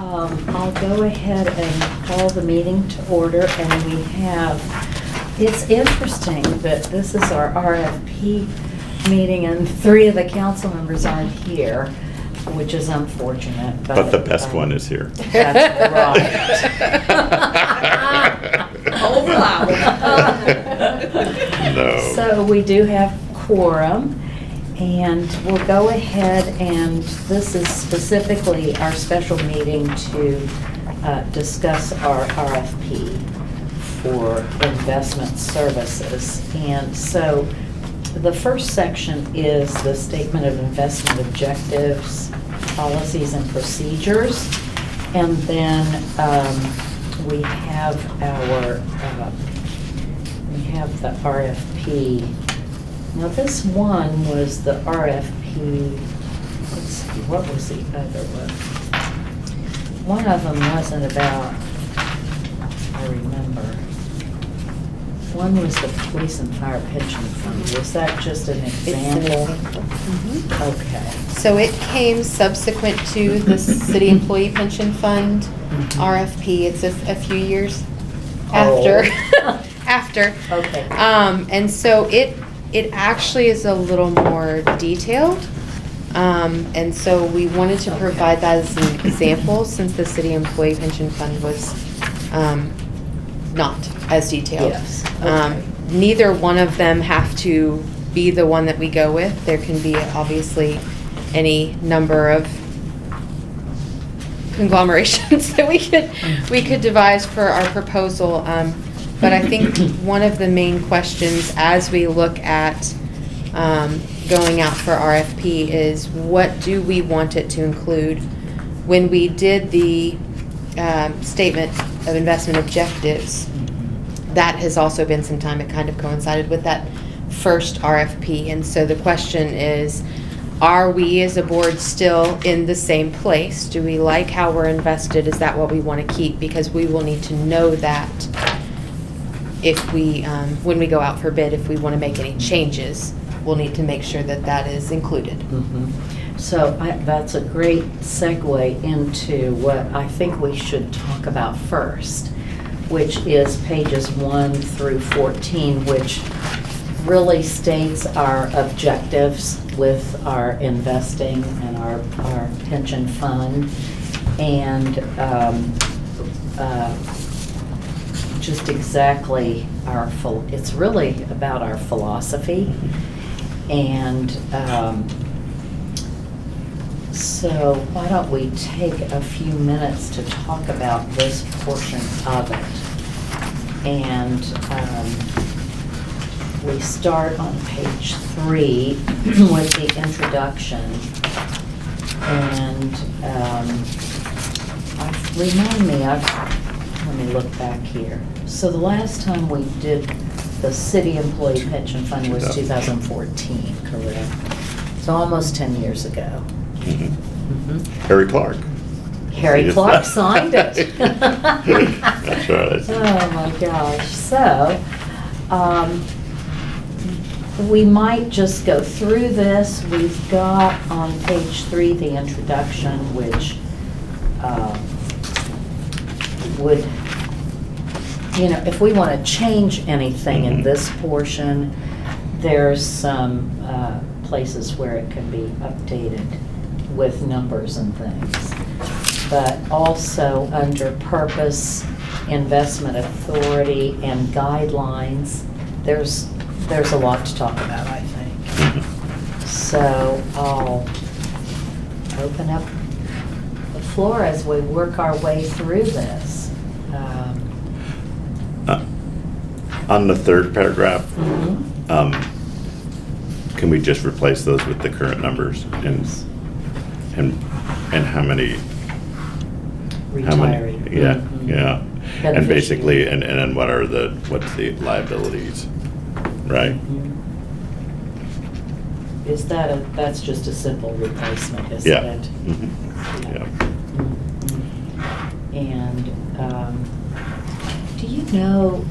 I'll go ahead and call the meeting to order, and we have, it's interesting that this is our RFP meeting and 3 of the council members aren't here, which is unfortunate. But the best one is here. That's right. Hold loud. No. So we do have quorum, and we'll go ahead, and this is specifically our special meeting to discuss our RFP for investment services. And so the first section is the statement of investment objectives, policies and procedures. And then we have the RFP. Now this one was the RFP, let's see, what was the other one? One of them wasn't about, I remember. One was the police and fire pension fund. Was that just an example? Okay. So it came subsequent to the city employee pension fund RFP. It's a few years after. After. Okay. And so it actually is a little more detailed. And so we wanted to provide that as an example, since the city employee pension fund was not as detailed. Yes. Okay. Neither one of them have to be the one that we go with. There can be obviously any number of conglomerations that we could devise for our proposal. But I think one of the main questions as we look at going out for RFP is, what do we want it to include? When we did the statement of investment objectives, that has also been some time. It kind of coincided with that first RFP. And so the question is, are we as a board still in the same place? Do we like how we're invested? Is that what we want to keep? Because we will need to know that if we, when we go out for bid, if we want to make any changes, we'll need to make sure that that is included. Mhm. So that's a great segue into what I think we should talk about first, which is pages 1 through 14, which really states our objectives with our investing and our pension fund, and just exactly it's really about our philosophy. And so why don't we take a few minutes to talk about this portion of it. And we start on page 3 with the introduction. And remind me, let me look back here. So the last time we did the city employee pension fund was 2014, correct? So almost 10 years ago. Harry Clark. Harry Yes. Clark signed it. That's right. Oh my gosh. So, we might just go through this. We've got on page 3 the introduction, which would, if we want to change anything in this portion, there's some places where it can be updated with numbers and things. But also under purpose, investment authority, and guidelines, there's a lot to talk about, I think. So I'll open up the floor as we work our way through this. On the third paragraph, Mhm. can we just replace those with the current numbers and how many? Retiree. Yeah, Mhm. yeah. And Beneficiary. basically, and then what's the liabilities, right? Mhm. Is that's just a simple replacement, isn't Yeah. it? Mhm. Yeah. Mhm. And do you know,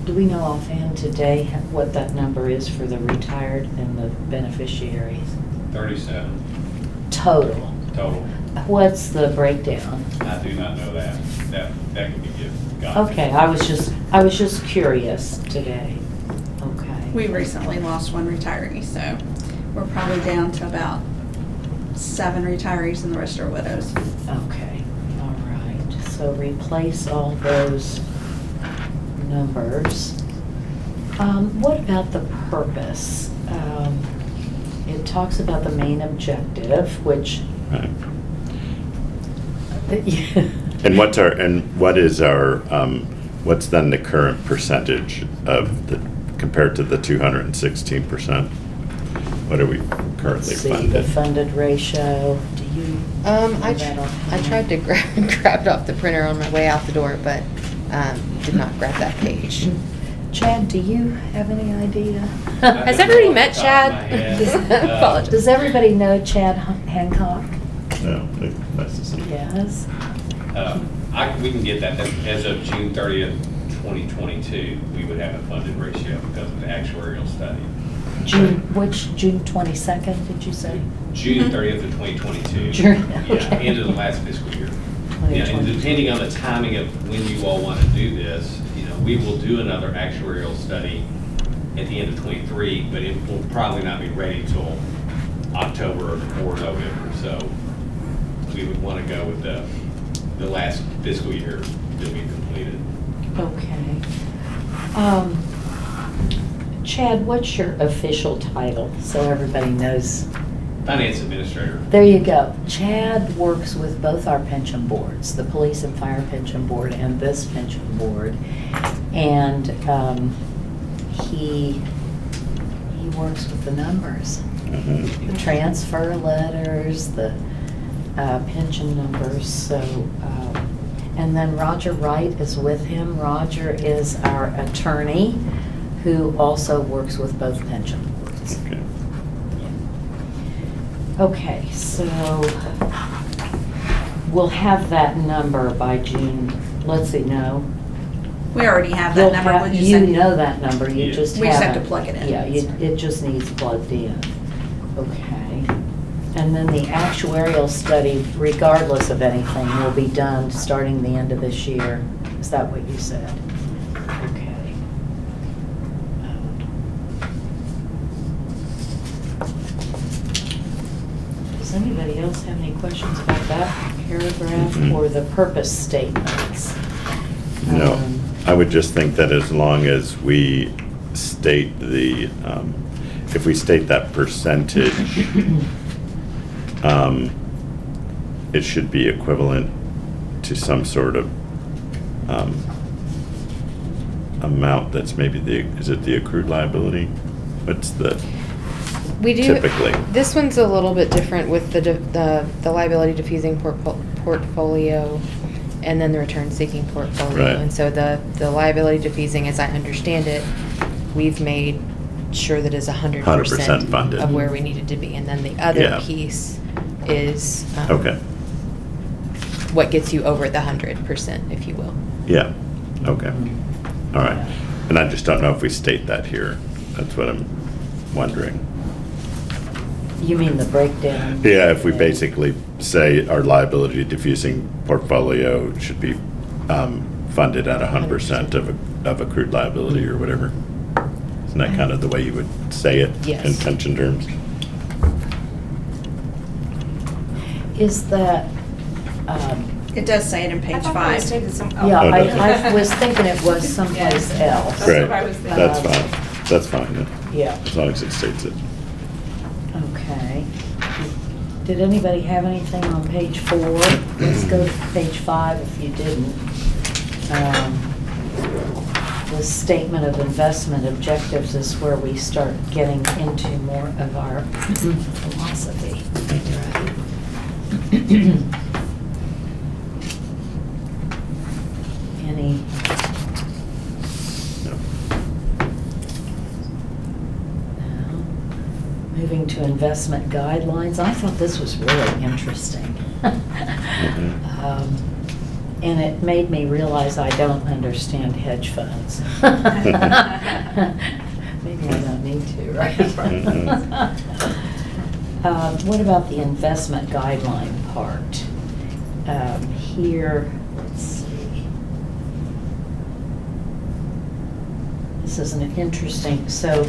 do we know offhand today what that number is for the retired and the beneficiaries? 37. Total? total. What's the breakdown? I do not know that. That can be got. Okay, I was just curious today. Okay. We recently lost one retiree, so we're probably down to about 7 retirees and the rest are widows. Okay, all right. So replace all those numbers. What about the purpose? It talks about the main objective, which. Right. And what is our, what's then the current percentage of compared to the 216%? What are we currently Let's see, the funded? funded ratio, do you? I have that offhand? tried to grab it off the printer on my way out the door, but did not grab that page. Chad, do you have any idea? Has everybody met Chad? Apologies. Does everybody know Chad Hancock? No, nice to see you. Yes. We can get that. As of June 30th, 2022, we would have a funded ratio because of the actuarial study. June 22nd, did you say? June 30th of 2022. June, Yeah, okay. end of the last fiscal year. Yeah, and 2022. depending on the timing of when you all want to do this, we will do another actuarial study at the end of 23, but it will probably not be ready till October or November. So we would want to go with the last fiscal year that we completed. Okay. Chad, what's your official title, so everybody knows? Finance administrator. There you go. Chad works with both our pension boards, the police and fire pension board and this pension board. And he works with the numbers, the transfer letters, the pension numbers. So, and then Roger Wright is with him. Roger is our attorney who also works with both pension boards. Okay. Okay, so we'll have that number by June, let's see, no. We already have You'll that number. have- We'll just You send know that number, you Yeah. just haven't. We just have to plug it in. Yeah, it just needs plugged in. Okay. And then the actuarial study, regardless of anything, will be done starting the end of this year. Is that what you said? Okay. Does anybody else have any questions about that paragraph Mhm. or the purpose statements? No, Um, I would just think that as long as we state if we state that percentage, it should be equivalent to some sort of amount that's maybe is it the accrued liability? What's the, We do. Typically. This one's a little bit different with the liability diffusing portfolio and then the return seeking portfolio. Right. And so the liability diffusing, as I understand it, we've made sure that is 100% 100% funded. of where we needed to be. And then the other Yeah. piece is okay, what gets you over the 100%, if you will. yeah, okay, all right. And I just don't know if we state that here. That's what I'm wondering. You mean the breakdown? Yeah, if we basically say our liability diffusing portfolio should be funded at 100% of accrued liability or whatever. Isn't that kind of the way you would say it in Yes. pension terms? Is that, It does say it in page 5. yeah, Oh, does it? I was thinking it was someplace else. That's Great, what I was thinking. that's fine, that's fine, then, Yeah, as long as it states it. okay. Did anybody have anything on page 4? Let's go to page 5 if you didn't. The statement of investment objectives is where we start getting into more of our philosophy. Any? No. No. Moving to investment guidelines, I thought this was really interesting. And it made me realize I don't understand hedge funds. Maybe I don't need to, right? What about the investment guideline part? Here, let's see. This is an interesting, so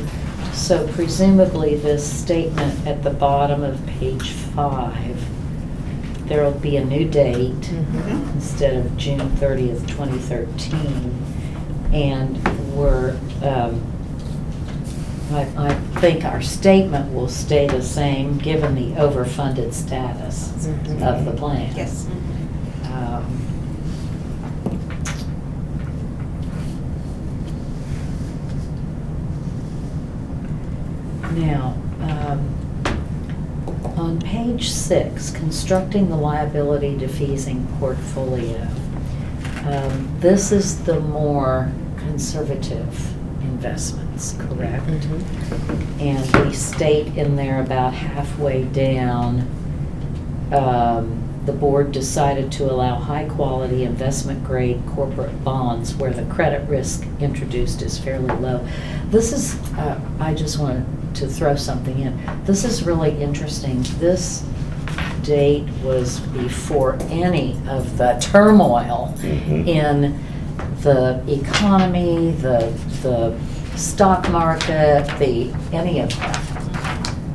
presumably this statement at the bottom of page 5, there'll be a new date Mhm. instead of June 30th, 2013. And we're, I think our statement will stay the same, given the overfunded status Mhm. of the plan. Yes. Um, Now, on page 6, constructing the liability defeasing portfolio. This is the more conservative investments, correct? Mhm. And we state in there about halfway down, the board decided to allow high-quality investment-grade corporate bonds where the credit risk introduced is fairly low. This is, I just wanted to throw something in. This is really interesting. This date was before any of the turmoil Mhm. in the economy, the stock market, any of that.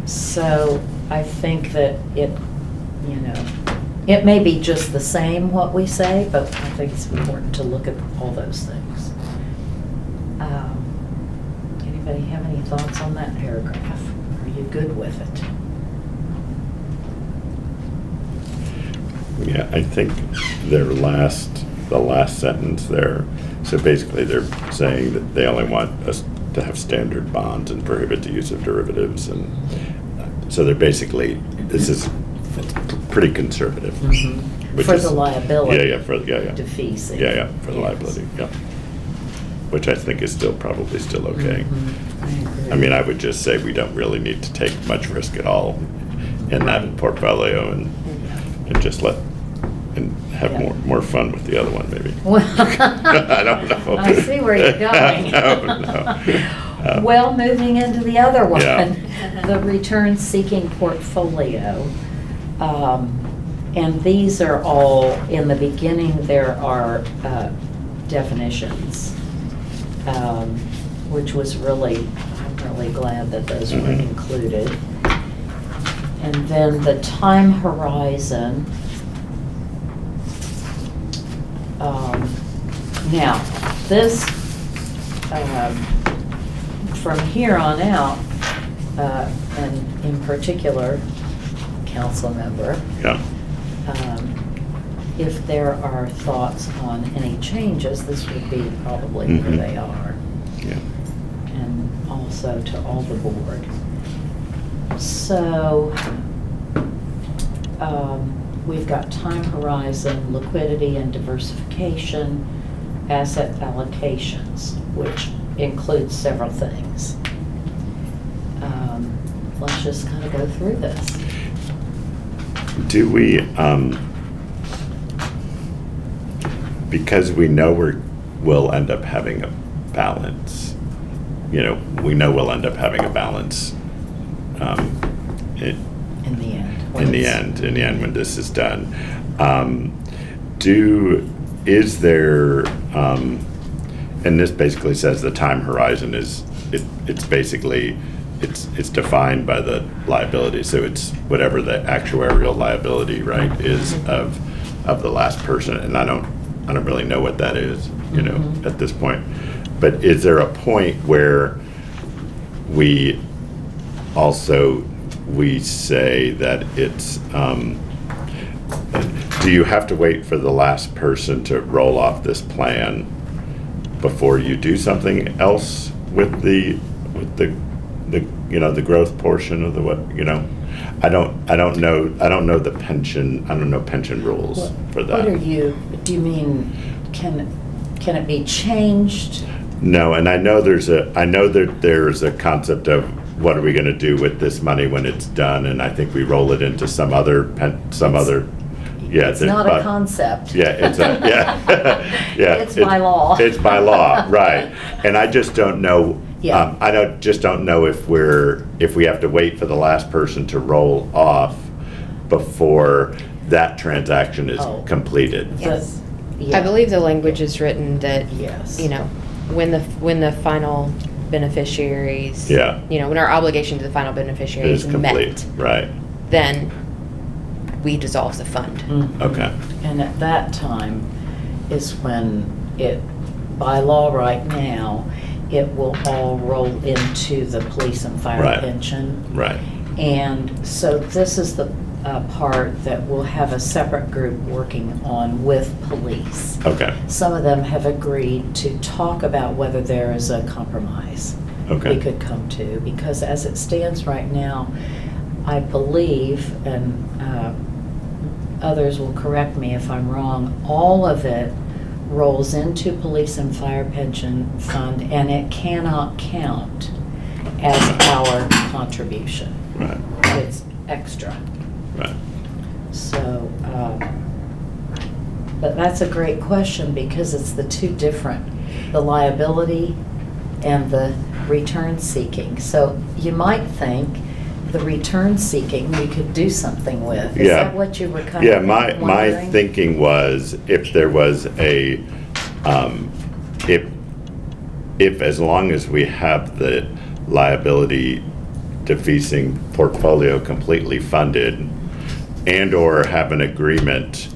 So I think that it may be just the same what we say, but I think it's important to look at all those things. Anybody have any thoughts on that paragraph? Are you good with it? Yeah, I think the last sentence there, so basically they're saying that they only want us to have standard bonds and prohibit the use of derivatives, and so they're basically, this is pretty conservative. Which For is- the liability. Yeah, Defeasing. Yeah, for the Yes. liability, yeah. Which I think is probably still okay. I agree. I mean, I would just say we don't really need to take much risk at all in that portfolio and just and have Yeah. more fun with the other one, maybe. Well, I don't know. I see where you're going. No. Well, moving into the other one, Yeah. the return-seeking portfolio. And these are all, in the beginning, there are definitions, which was really, I'm really glad that those were Mhm. included. And then the time horizon. Now, this, from here on out, and in particular, council member, Yeah, if there are thoughts on any changes, this would be probably where Mhm. they are. yeah. And also to all the board. So, we've got time horizon, liquidity and diversification, asset allocations, which includes several things. Let's just kind of go through this. Do we, because we know we'll end up having a balance, we know we'll end up having a balance In the end. in the end when this is done. Is there, and this basically says the time horizon it's basically, it's defined by the liability, so it's whatever the actuarial liability, right, is of the last person, and I don't really know what that is, Mhm. at this point. But is there a point where we say that it's, do you have to wait for the last person to roll off this plan before you do something else with the growth portion of the I don't know the pension, I don't know pension rules for that. Do you mean, can it be changed? No, and I know that there's a concept of what are we going to do with this money when it's done, and I think we roll it into some other. Yeah, It's not a concept. Yeah, yeah. It's by law. It's by law, right? And I just don't know Yeah. I don't know if we have to wait for the last person to roll off before that transaction is Oh. completed. Yes. Yeah. I believe the language is written that, Yes. you know, when the final beneficiaries, Yeah. you know, when our obligation to the final It beneficiary is is complete, met, right, then we dissolve the fund. Mhm. okay, And at that time is when by law right now, it will all roll into the police and fire Right. pension. right, And so this is the part that we'll have a separate group working on with police. okay, Some of them have agreed to talk about whether there is a compromise okay. we could come to, because as it stands right now, I believe, and others will correct me if I'm wrong, all of it rolls into police and fire pension fund, and it cannot count as our contribution. Right, It's extra. right. So, but that's a great question, because it's the two different, the liability and the return seeking. So you might think the return seeking we could do something with. Is Yeah. that what you were kind Yeah, of my wondering? thinking was if there was if as long as we have the liability defeasing portfolio completely funded and/or have an agreement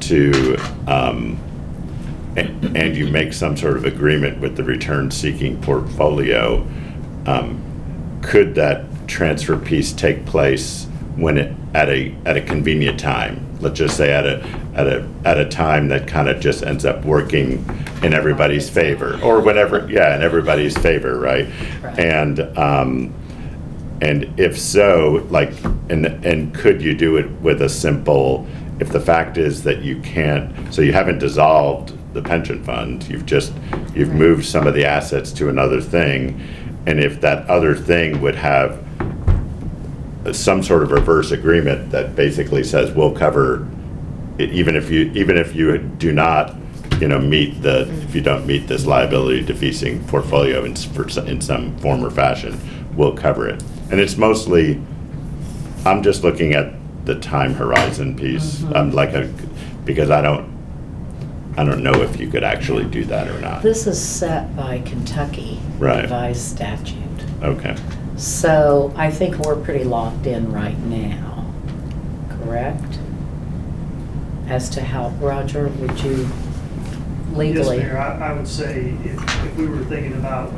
to, and you make some sort of agreement with the return-seeking portfolio, could that transfer piece take place when at a convenient time? Let's just say at a time that kind of just ends up working in everybody's favor, or whenever, yeah, in everybody's favor, right? Right. And if so, like, and could you do it with a simple, if the fact is that you can't, so you haven't dissolved the pension fund, you've moved some of the assets to another thing, and if that other thing would have some sort of reverse agreement that basically says we'll cover it, even if you do not, meet if you don't meet this liability defeasing portfolio in some form or fashion, we'll cover it. And it's mostly, I'm just looking at the time horizon piece. Mhm. Because I don't know if you could actually do that or not. This is set by Kentucky Right. revised statute. Okay. So I think we're pretty locked in right now, correct? As to how, Roger, would you legally? Yes, Mayor, I would say if we were thinking about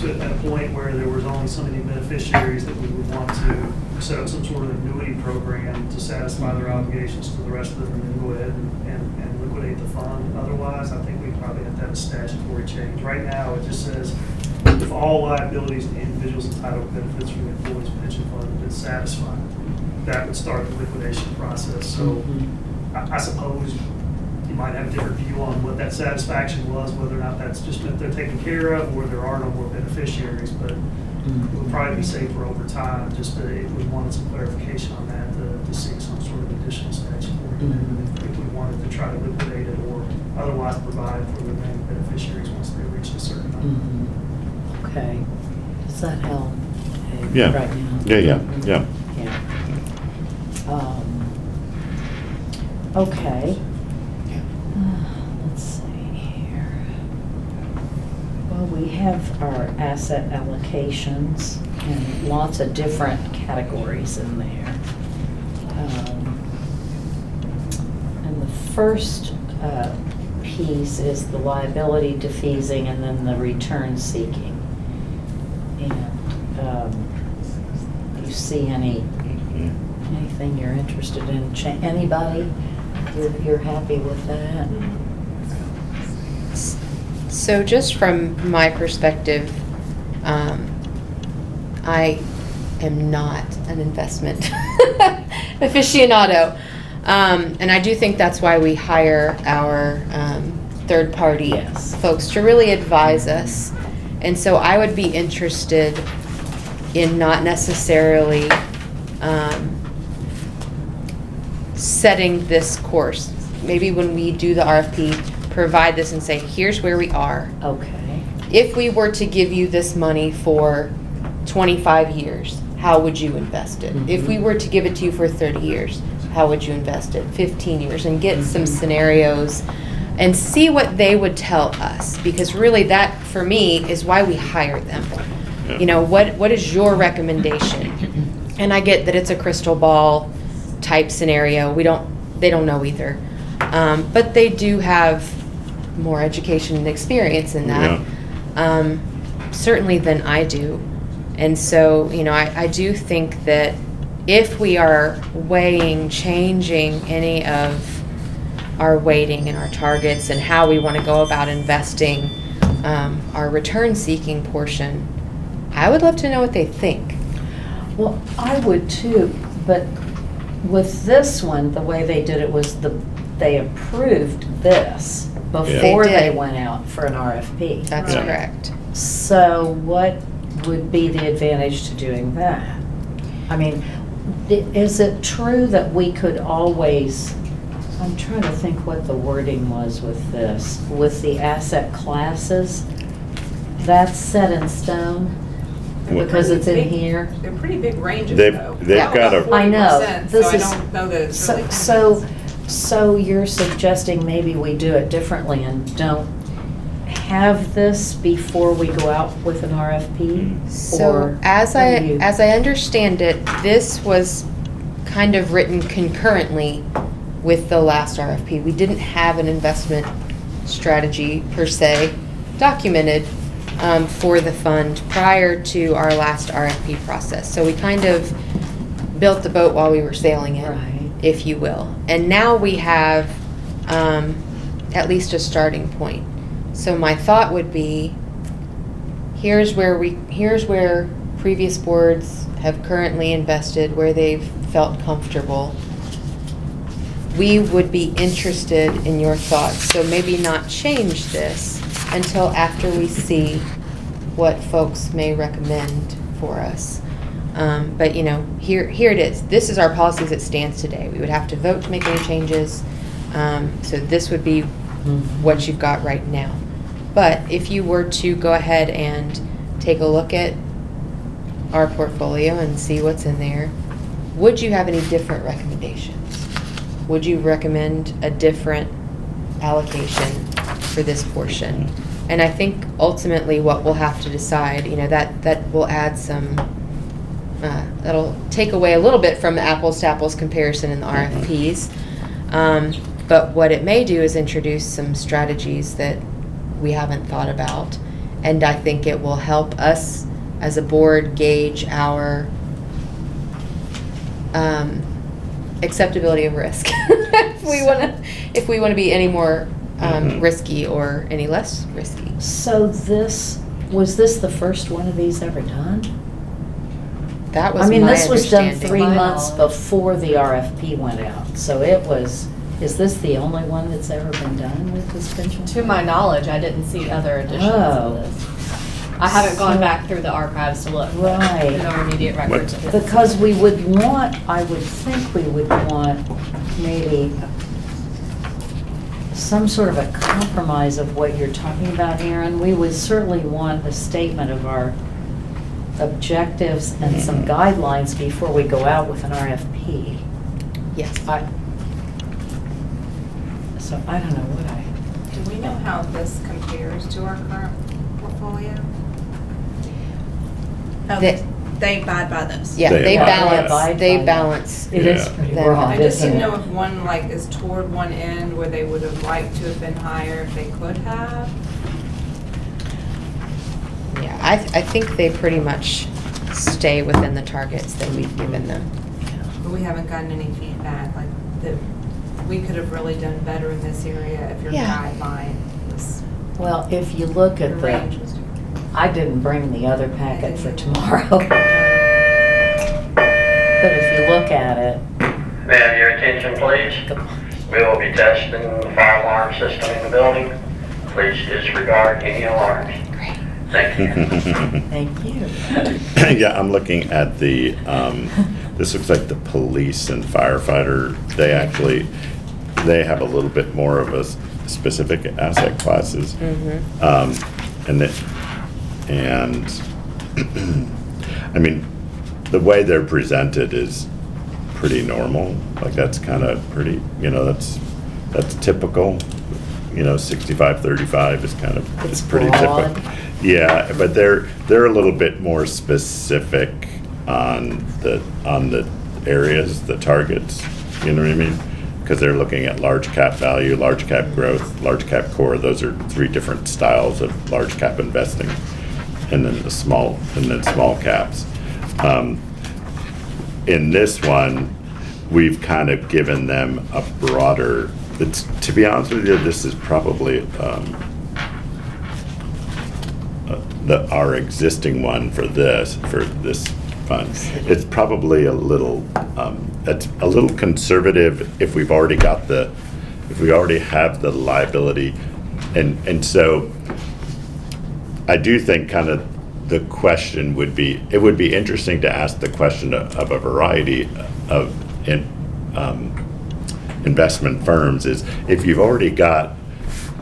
at a point where there was only so many beneficiaries that we would want to set up some sort of annuity program to satisfy their obligations to the rest of them, and then go ahead and liquidate the fund. Otherwise, I think we probably have to have a statutory change. Right now, it just says if all liabilities and individuals entitled to benefits from the employee's pension fund have been satisfied, that would start the liquidation process. So I suppose you might have a different view on what that satisfaction was, whether or not that's just meant they're taken care of or there are no more beneficiaries, but it would probably be safer over time, just if we wanted some clarification on that, to see some sort of additional statutory amendment if we wanted to try to liquidate it or otherwise provide for the remaining beneficiaries once they reach a certain number. Mhm. Okay, does that help? Yeah. Right now? Yeah. Yeah. Okay. Let's see here. Well, we have our asset allocations and lots of different categories in there. And the first piece is the liability defeasing and then the return seeking. And you see anything you're interested in? Anybody? You're happy with that? So just from my perspective, I am not an investment aficionado. And I do think that's why we hire our third-party Yes. folks to really advise us. And so I would be interested in not necessarily setting this course. Maybe when we do the RFP, provide this and say, here's where we are. Okay. if we were to give you this money for 25 years, how would you invest it? If we were to give it to you for 30 years, how would you invest it? 15 years, and get some scenarios and see what they would tell us. Because really that, for me, is why we hire them. Yeah. You know, what is your recommendation? And I get that it's a crystal ball type scenario. They don't know either. But they do have more education and experience in that. Certainly than I do. And so, you know, I do think that if we are weighing changing any of our weighting and our targets and how we want to go about investing our return-seeking portion, I would love to know what they think. Well, I would too, but with this one, the way they did it was they approved this before They they did. went out for an RFP. That's Yeah. correct. So what would be the advantage to doing that? I mean, is it true that we could always, I'm trying to think what the wording was with this, with the asset classes? That's set in stone What- because it's in here? They're pretty big ranges, They've- though. they've About got a- 40%, I know, So this I is- don't know that it's really. So you're suggesting maybe we do it differently and don't have this before we go out with an RFP? So Or as what do you- I understand it, this was kind of written concurrently with the last RFP. We didn't have an investment strategy per se documented for the fund prior to our last RFP process. So we kind of built the boat while we were sailing it, Right. if you will. And now we have at least a starting point. So my thought would be, here's where previous boards have currently invested, where they've felt comfortable. We would be interested in your thoughts, so maybe not change this until after we see what folks may recommend for us. But you know, here it is. This is our policy as it stands today. We would have to vote to make any changes. So this would be what you've got right now. But if you were to go ahead and take a look at our portfolio and see what's in there, would you have any different recommendations? Would you recommend a different allocation for this portion? And I think ultimately what we'll have to decide, you know, that will add some, that'll take away a little bit from the apples to apples comparison in the RFPs. But what it may do is introduce some strategies that we haven't thought about. And I think it will help us as a board gauge our acceptability of risk. If we want to be any more risky or any less risky. So was this the first one of these ever done? That was I mean, my this was done understanding. 3 My months knowledge. before the RFP went out. So is this the only one that's ever been done with this pension? To my knowledge, I didn't see other editions Oh. of this. I haven't gone So- back through the archives to look. but Right. In our immediate records. it is. Because we would want, I would think we would want maybe some sort of a compromise of what you're talking about, Aaron. We would certainly want a statement of our objectives and some guidelines before we go out with an RFP. Yes. So I don't know what Do we know how this compares to our current portfolio? Oh, That- they abide by those. Yeah, They they abide by balance, that. they balance. it is Yeah. pretty Then- broad, I just isn't didn't it? know if one like is toward one end where they would have liked to have been higher if they could have. Yeah, I think they pretty much stay within the targets that we've given them. But we haven't gotten any feedback, like that we could have really done better in this area if your Yeah. guideline was, Well, if you look the at range the, was different. I didn't bring the other packet for tomorrow. But if you look at it, May I have your attention, please? We will be testing the fire alarm system in the building. Please disregard any alarms. Great. Thank you. thank you. Yeah, I'm looking at the, this looks like the police and firefighter, they have a little bit more of a specific asset classes. and I mean, the way they're presented is pretty normal. Like that's kind of pretty, that's typical. 65-35 is kind of, It's it's pretty broad. typical. Yeah, but they're a little bit more specific on the areas, the targets. You know what I mean? Because they're looking at large cap value, large cap growth, large cap core. Those are three different styles of large cap investing, and then small caps. In this one, we've kind of given them a broader. To be honest with you, this is probably our existing one for this fund. It's probably a little conservative if we already have the liability, and so I do think kind of the question would be, it would be interesting to ask the question of a variety of investment firms is, if you've already got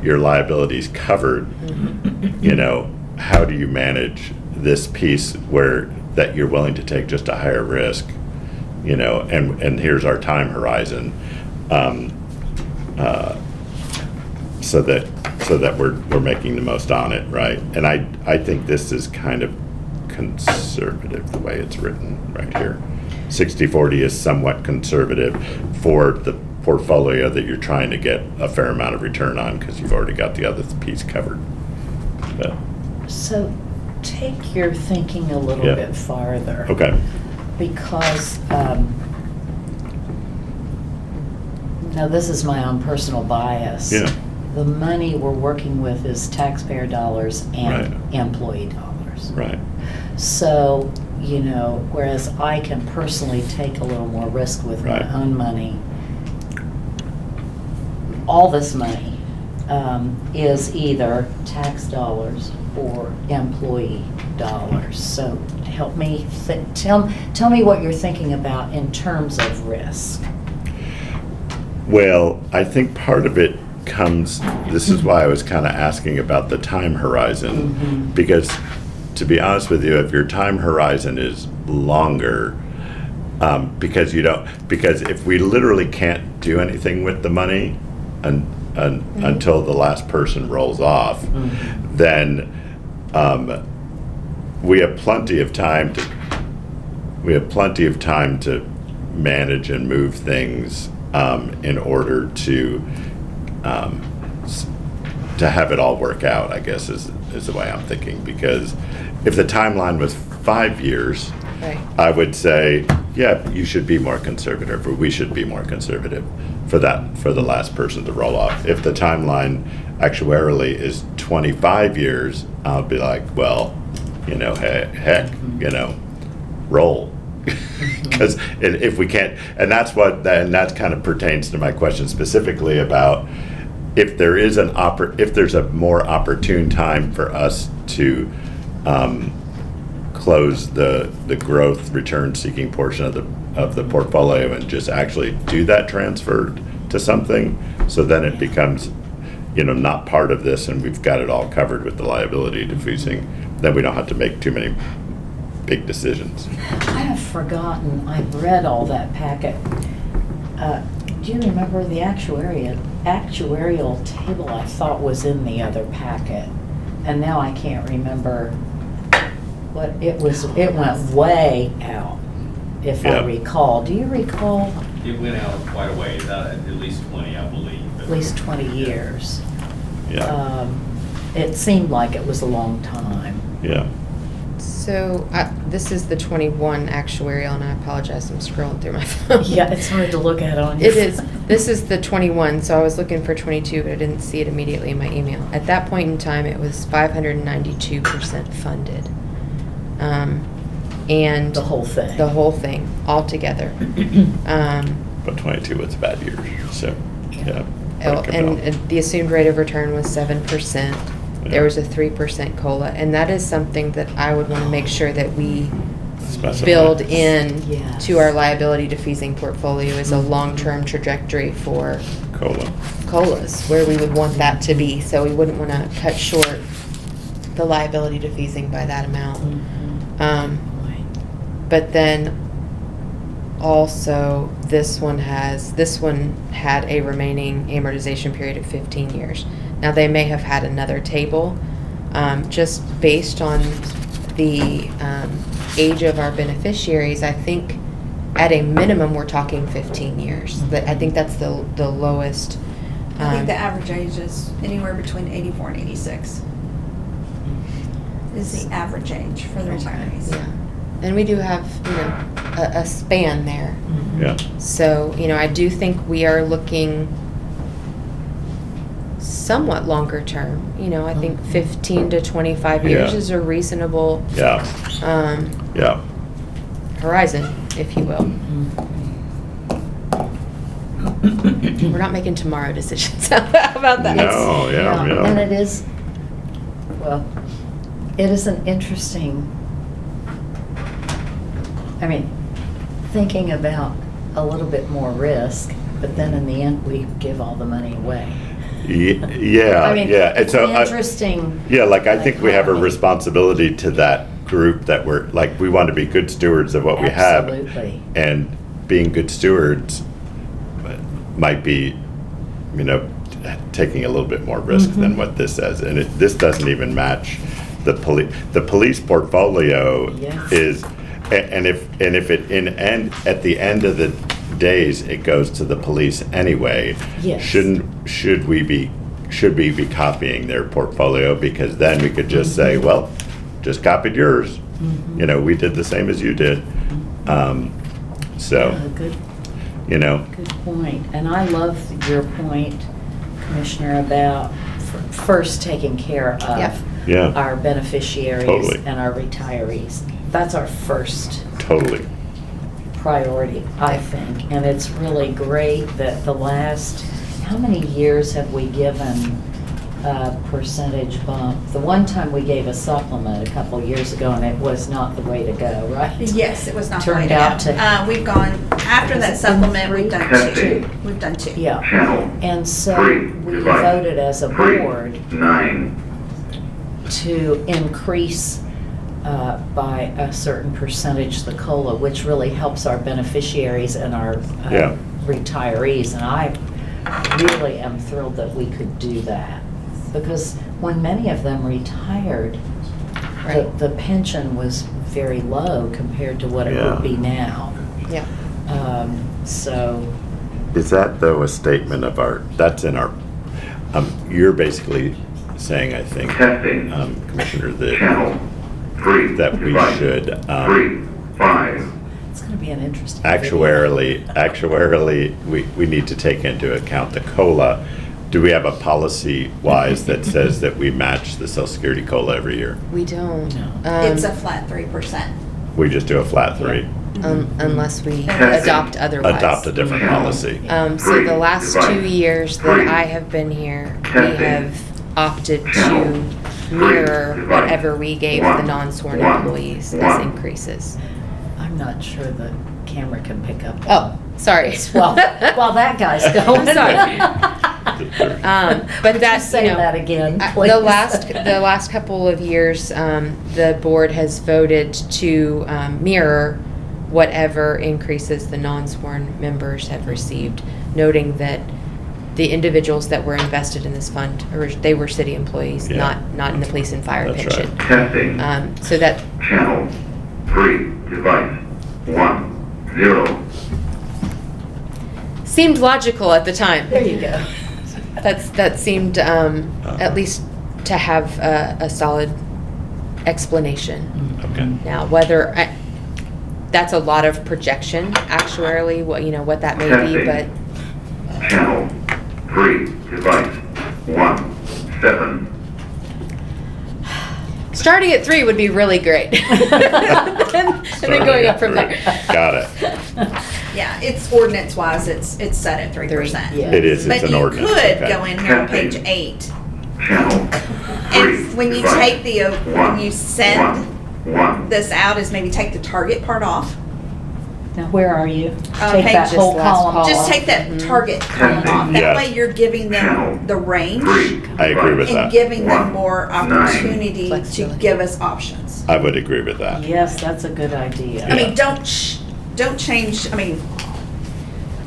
your liabilities covered, how do you manage this piece that you're willing to take just a higher risk, and here's our time horizon, so that we're making the most on it, right? And I think this is kind of conservative the way it's written right here. 60/40 is somewhat conservative for the portfolio that you're trying to get a fair amount of return on, because you've already got the other piece covered. But, So take your thinking a little Yeah. bit farther. okay. Because, now this is my own personal bias. Yeah. The money we're working with is taxpayer dollars and Right. employee dollars. Right. So, whereas I can personally take a little more risk with Right. my own money, all this money is either tax dollars or employee dollars. So help me, tell me what you're thinking about in terms of risk. Well, I think part of it comes, this is why I was kind of asking about the time horizon, Mhm. because to be honest with you, if your time horizon is longer, because if we literally can't do anything with the money until the last person rolls off, then we have plenty of time to manage and move things in order to have it all work out, I guess is the way I'm thinking. Because if the timeline was 5 years, Right. I would say, yeah, you should be more conservative, or we should be more conservative for the last person to roll off. If the timeline actuarially is 25 years, I'll be like, well, heck, roll. Because if we can't, and that kind of pertains to my question specifically about if there's a more opportune time for us to close the growth return seeking portion of the portfolio and just actually do that transfer to something, so then it becomes not part of this, and we've got it all covered with the liability diffusing, then we don't have to make too many big decisions. I have forgotten, I've read all that packet. Do you remember the actuarial table I thought was in the other packet? And now I can't remember what it was. It went way out, if I Yeah. recall. Do you recall? It went out quite a ways, at least 20, I believe. At least 20 years. Yeah, It seemed like it was a long time. yeah. So this is the 21 actuarial, and I apologize, I'm scrolling through my phone. Yeah, it's hard to look at on your It is. phone. This is the 21, so I was looking for 22, but I didn't see it immediately in my email. At that point in time, it was 592% funded. And The whole thing. the whole thing, altogether. But 22 was a bad year, so, yeah. And the assumed rate of return was 7%. Yeah. There was a 3% COLA, and that is something that I would want to make sure that we Specify. build in Yes. to our liability defeasing portfolio as a long-term trajectory for COLA. COLAs, where we would want that to be. So we wouldn't want to cut short the liability diffusing by that amount. Right. But then also, this one had a remaining amortization period of 15 years. Now, they may have had another table, just based on the age of our beneficiaries. I think at a minimum, we're talking 15 years. I think that's the lowest. I think the average age is anywhere between 84 and 86 is the average age for the retirees. Yeah. And we do have, a span there. Yeah. So, I do think we are looking somewhat longer term. I think 15 to 25 years Yeah. is a reasonable Yeah. Yeah. horizon, if you will. We're not making tomorrow decisions. How about that? No, yeah, yeah. And it is, well, it is an interesting, thinking about a little bit more risk, but then in the end, we give all the money away. Yeah, yeah. And It's so, an interesting. yeah, like I think we have a dichotomy. responsibility to that group that we're, like, we want to be good stewards of what we have. Absolutely. And being good stewards might be, taking a little bit more risk than what this says. And this doesn't even match the police portfolio. Yes. Is, and if at the end of the days, it goes to the police anyway. Yes. Should we be copying their portfolio? Because then we could just say, well, just copied yours. We did the same as you did. So, Good Good point. And I love your point, Commissioner, about first taking care Yep. of Yeah. our beneficiaries Totally. and our retirees. That's our first Totally. priority, I think. And it's really great that the last, how many years have we given a percentage bump? The one time we gave a supplement a couple years ago, and it was not the way to go, right? Yes, it was not the way Turned to out go. to- We've gone, after Has that it been supplement, three? we've done Testing. two. We've done two. Yeah. Channel And so 3, we device voted as a board 9. to increase by a certain percentage the COLA, which really helps our beneficiaries and our Yeah. retirees. And I really am thrilled that we could do that. Because when many of them retired, Right. the pension was very low compared to what it Yeah. would be now. Yeah. So, Is that, though, a statement of that's in our, you're basically saying, I think, Testing. Commissioner, Channel 3. that we device should, 3, 5. it's going to be an interesting video. actuarially, we need to take into account the COLA. Do we have a policy wise that says that we match the Social Security COLA every year? We don't. No. It's a flat 3%. We just do a flat 3, Unless we Testing. adopt otherwise. adopt a different policy. So the last 2 years that I have been here, we have opted to mirror whatever we gave the non-sworn employees as increases. I'm not sure the camera can pick up. Oh, sorry. While that guy's going. I'm sorry. But Would that, you say that again, the please? last couple of years, the board has voted to mirror whatever increases the non-sworn members have received, noting that the individuals that were invested in this fund, they were city employees, Yeah. not in the police and fire That's pension. Testing. So that, Channel 3. Device 1, 0. seemed logical at the time. There you go. That seemed at least to have a solid explanation. Okay. Now, whether that's a lot of projection actuarially, what that may be, but Channel 3. Device 1, 7. starting at 3 would be really great. and then going up from there. Got it. Yeah, it's ordinance-wise, it's set at 3%. Yeah. It is, it's But an you ordinance. could okay. go in here on page 8, Channel 3. and when you device take when you send 1, this out, is maybe take the target part off, Now, where are you? Okay, Take that just whole last column column. off. Just take that target column off. Yeah. That way you're giving them the range I agree with and that. giving them more opportunity to Flexibility. give us options. I would agree with that. Yes, that's a good idea. I mean, Yeah. don't change, I mean,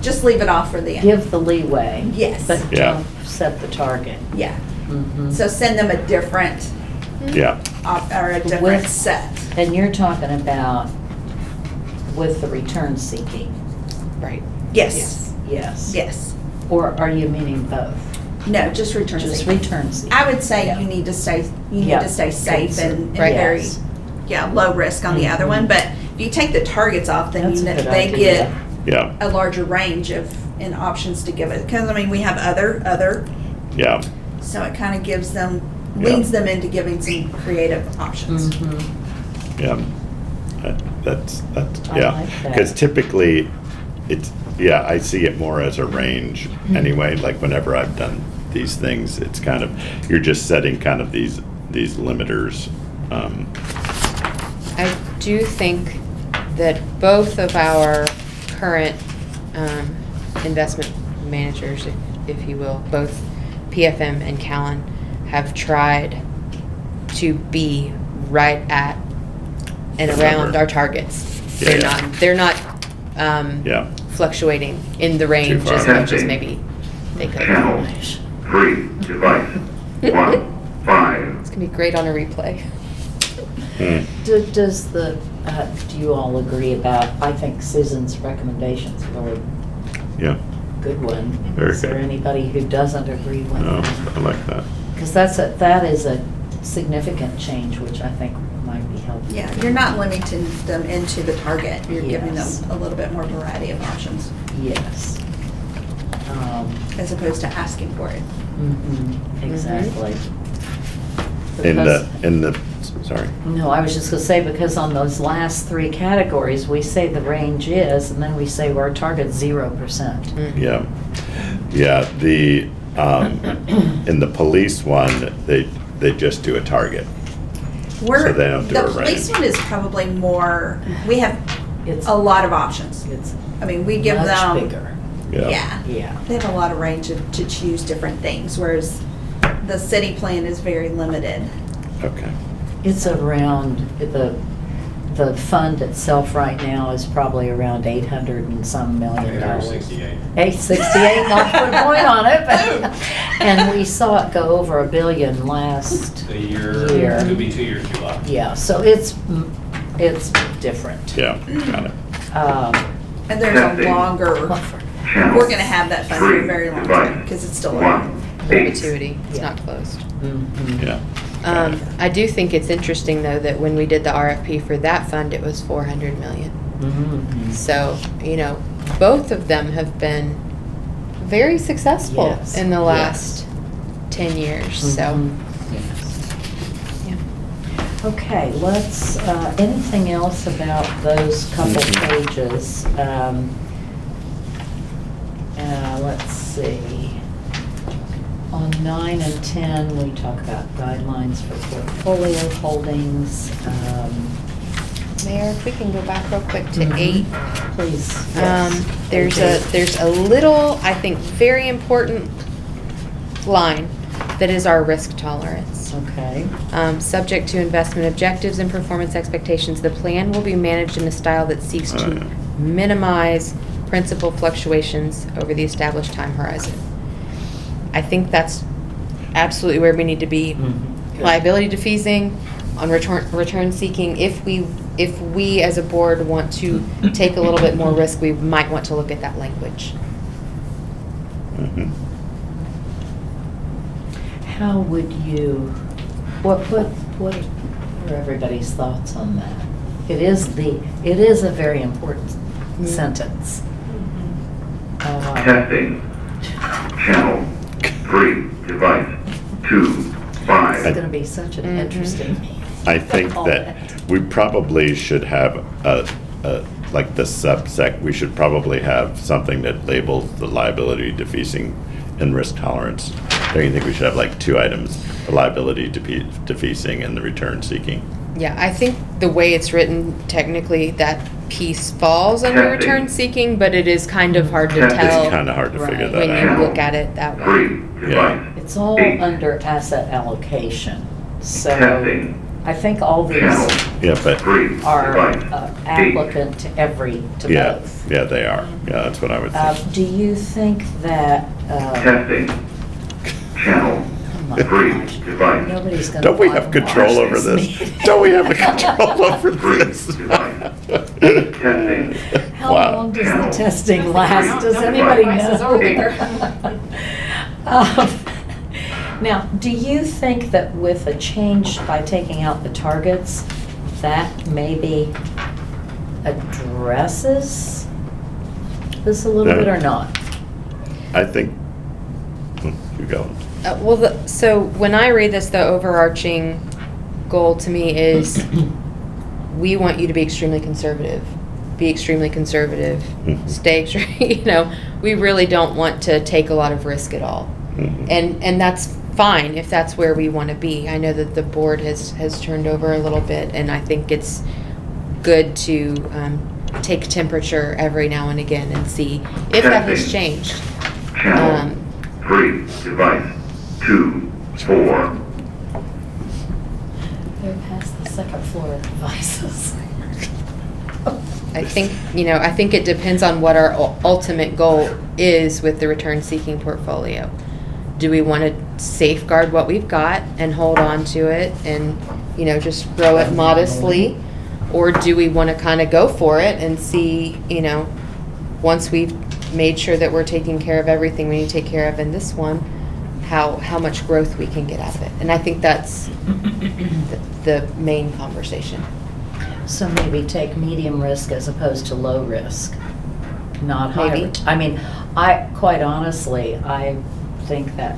just leave it off for the end. Give the leeway. Yes. But Yeah. don't set the target. Yeah. Mhm. So send them a different, Yeah, or a different With- set. And you're talking about with the return seeking? Right. Yes, Yes. yes. Or are you meaning both? No, just return Just seeking. return seeking? I would say Yeah. you need to stay, Yeah. safe and Right. very, Yes. yeah, low risk on the other Mhm. one. But if you take the targets off, then That's a good they idea. get yeah, a larger range of, and options to give it. Because, I mean, we have other, yeah, so it kind of gives them, Yeah. leads them into giving some creative options. Mhm. yeah. That's, I yeah. like that. Because typically, it's, yeah, I see it more as a range Mm-hmm. anyway. Like whenever I've done these things, it's kind of, you're just setting kind of these limiters. I do think that both of our current investment managers, if you will, both PFM and Callan, have tried to be right at and The around number. our targets. Yeah, They're yeah. not Yeah, fluctuating in the range far. as much as maybe they could. Channel 3, device 1, 5. It's gonna be great on a replay. Does the, do you all agree about, I think Susan's recommendation's a really yeah. good one. Very Is there good. anybody who doesn't agree with No, that? I like that. Because that is a significant change, which I think might be helpful. Yeah, you're not limiting them into the target. You're giving Yes. them a little bit more variety of options Yes. as opposed to asking for it. Exactly. In the, sorry. No, I was just gonna say, because on those last three categories, we say the range is, and then we say our target's 0%. Yeah, yeah, the, in the police one, they just do a target. We're, So they don't do the a police range. one is probably more, we have It's a lot of options. It's I mean, we give much them. bigger. Yeah. Yeah. They have a lot of range to choose different things, whereas the city plan is very limited. Okay, It's around, the fund itself right now is probably around 800 and some million dollars. 868. 868, not to put a point on it, but, and we saw it go over $1 billion last A year, year. could be 2 years too long. Yeah, so it's different. yeah, got it. And there's a Testing. longer, Channel we're gonna have that fund for a 3, very long time, device because it's still 1, open. 8. Perpetuity, it's Yeah. not closed. Mhm. Yeah. got it. I do think it's interesting, though, that when we did the RFP for that fund, it was 400 million. Mhm. So, both of them have been very successful Yes, in the yes. last 10 years, so, Mhm. Yes. yeah. Okay, let's, anything else about those couple Mhm. pages? Let's see. On 9 and 10, we talk about guidelines for portfolio holdings. Mayor, if we can go back real quick to Mhm. 8. Please, yes. There's Okay. there's a little, I think, very important line that is our risk tolerance. Okay. Subject to investment objectives and performance expectations, the plan will be managed in a style that seeks Oh, to yeah. minimize principal fluctuations over the established time horizon. I think that's absolutely where we need to be. Mhm. Liability defeasing, on return seeking. If we as a board want to take a little bit more risk, we might want to look at that language. Mhm. How would you, what are everybody's thoughts on that? It is a very important sentence. Testing. Channel 3, device 2, It's 5. gonna be such an Mhm. interesting. I think that we probably should have like the subsec, we should probably have something that labels the liability defeasing and risk tolerance. Don't you think we should have like 2 items, the liability defeasing and the return seeking? Yeah, I think the way it's written, technically, that piece falls under Testing. return seeking, but it is kind of hard to Testing. tell It's kind of hard to figure Right. that when out. you look at it that way. 3, device. It's all Eight. under asset allocation, so Testing. I think all these Channel Yeah, but, 3, are device. 8. applicant to yeah, both. yeah, they are. Yeah, that's what I would think. Do you think that, Testing. Channel oh my 3, gosh, device. nobody's gonna Don't we wanna have control watch over this? meeting. Don't we have the control over 3, this? device. Testing. How Wow. long does the testing last? Does anybody Prices know? are bigger. Um, Now, do you think that with a change by taking out the targets, that maybe addresses this a little No. bit or not? I think, you go. Well, so when I read this, the overarching goal to me is we want you to be extremely conservative. Be extremely conservative. Mhm. Stay extreme. We really don't want to take a lot of risk at all. Mhm. And that's fine if that's where we want to be. I know that the board has turned over a little bit, and I think it's good to take temperature every now and again and see if that has changed. Channel 3, device. 2, 4. They're past the second floor of devices. I think it depends on what our ultimate goal is with the return-seeking portfolio. Do we want to safeguard what we've got and hold on to it and, just grow it modestly? Or do we want to kind of go for it and see, once we've made sure that we're taking care of everything we need to take care of in this one, how much growth we can get out of it? And I think that's the main conversation. So maybe take medium risk as opposed to low risk, not high. Maybe. I mean, quite honestly, I think that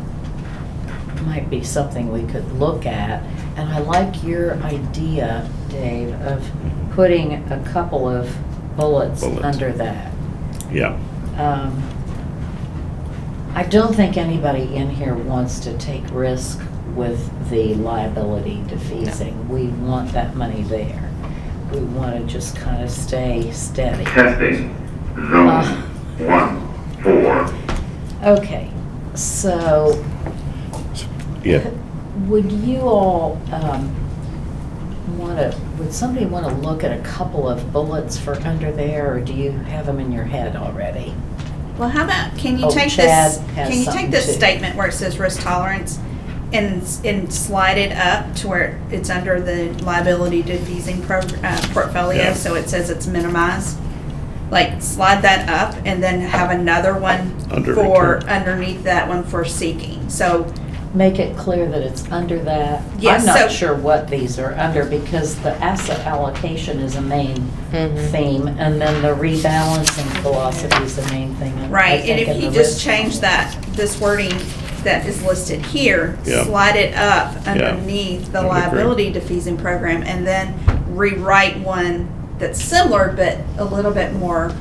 might be something we could look at. And I like your idea, Dave, of putting a couple of bullets Bullets. under that. Yeah. I don't think anybody in here wants to take risk with the liability defeasing. We want that money there. We want to just kind of stay steady. Testing. Zone 1, 4. Okay, so Yeah. would you all would somebody want to look at a couple of bullets for under there, or do you have them in your head already? Well, how about, can you Oh, take Chad this, has can you something take this too. statement where it says risk tolerance and slide it up to where it's under the liability diffusing portfolio, Yeah. so it says it's minimized? Like, slide that up and then have another one Under for, return. underneath that one for seeking. So, Make it clear that it's under that. Yes, I'm not so- sure what these are under, because the asset allocation is a main Mhm. theme, and then the rebalancing philosophy is the main thing. I right, think and if in you the just risk change model. that, this wording that is listed here, Yeah. slide it up Yeah. underneath the I would agree. liability diffusing program, and then rewrite one that's similar, but a little bit more,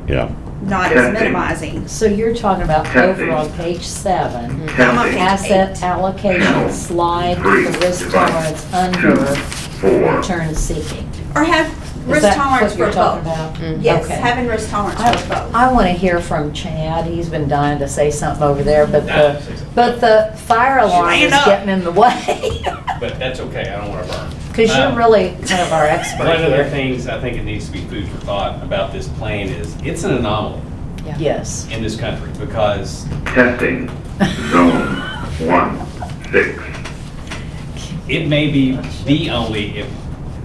Yeah. not as minimizing. So you're talking about Testing. over on page 7, I'm on page Testing. asset allocation, slide the risk tolerance under 2, 4. return seeking. Or have Is risk that tolerance what for you're talking both. about? Mm. Yes, Okay. having risk tolerance for both. I want to hear from Chad. He's been dying to say something over there, but Nah, the, say something. but the fire alarm is Stand up. getting in the way. But that's okay, I don't want to burn. Because you're really kind of our expert One of the here. things I think it needs to be food for thought about this plan is, it's an anomaly Yes. in this country, because Testing. Zone 1, 6. it may be the only,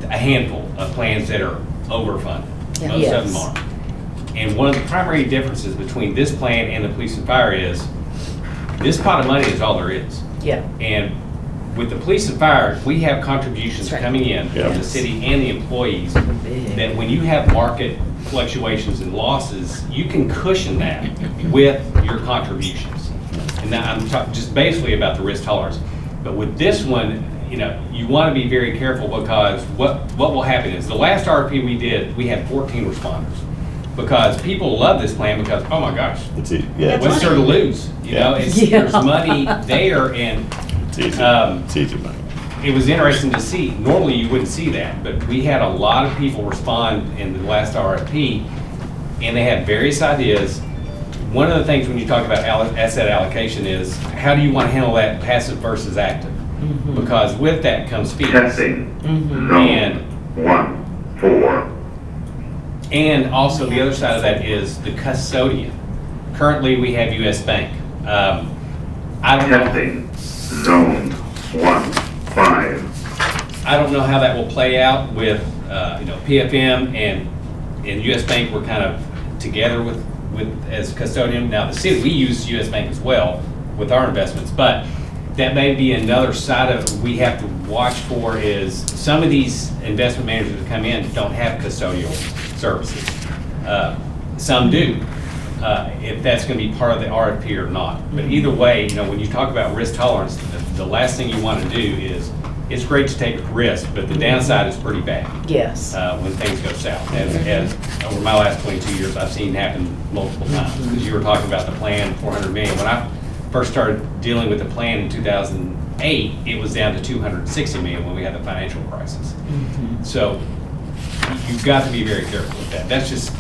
a handful of plans that are overfunded. Yeah. Most of them Yes. are. And one of the primary differences between this plan and the police and fire is, this pot of money is all there is. Yeah. And with the police and fire, we have contributions That's right. coming in from the Yes. city and the employees, that when you have market fluctuations and losses, you can cushion that with your contributions. And now I'm talking just basically about the risk tolerance. But with this one, you want to be very careful, because what will happen is, the last RFP we did, we had 14 responders. Because people love this plan because, oh my gosh, It's, yeah, what's there to lose? Yeah. It's, Yeah. there's money there, and it's easy. Um, It's easy money. it was interesting to see. Normally, you wouldn't see that, but we had a lot of people respond in the last RFP, and they had various ideas. One of the things when you talk about asset allocation is, how do you want to handle that passive versus active? Because with that comes fees. Testing. And Zone 1, 4. And also the other side of that is the custodian. Currently, we have US Bank. I don't know. Testing. Zone 1, 5. I don't know how that will play out with, PFM and US Bank were kind of together with as custodian. Now, the city, we use US Bank as well with our investments, but that may be another side of it we have to watch for. Is some of these investment managers that come in don't have custodial services. Some do. If that's going to be part of the RFP or not. But either way, when you talk about risk tolerance, the last thing you want to do is, it's great to take risk, but the downside is pretty bad. Yes. When things go south. As over my last 22 years, I've seen happen multiple times. Because you were talking about the plan, 400 million. When I first started dealing with the plan in 2008, it was down to 260 million when we had the financial crisis. So you've got to be very careful with that. That's just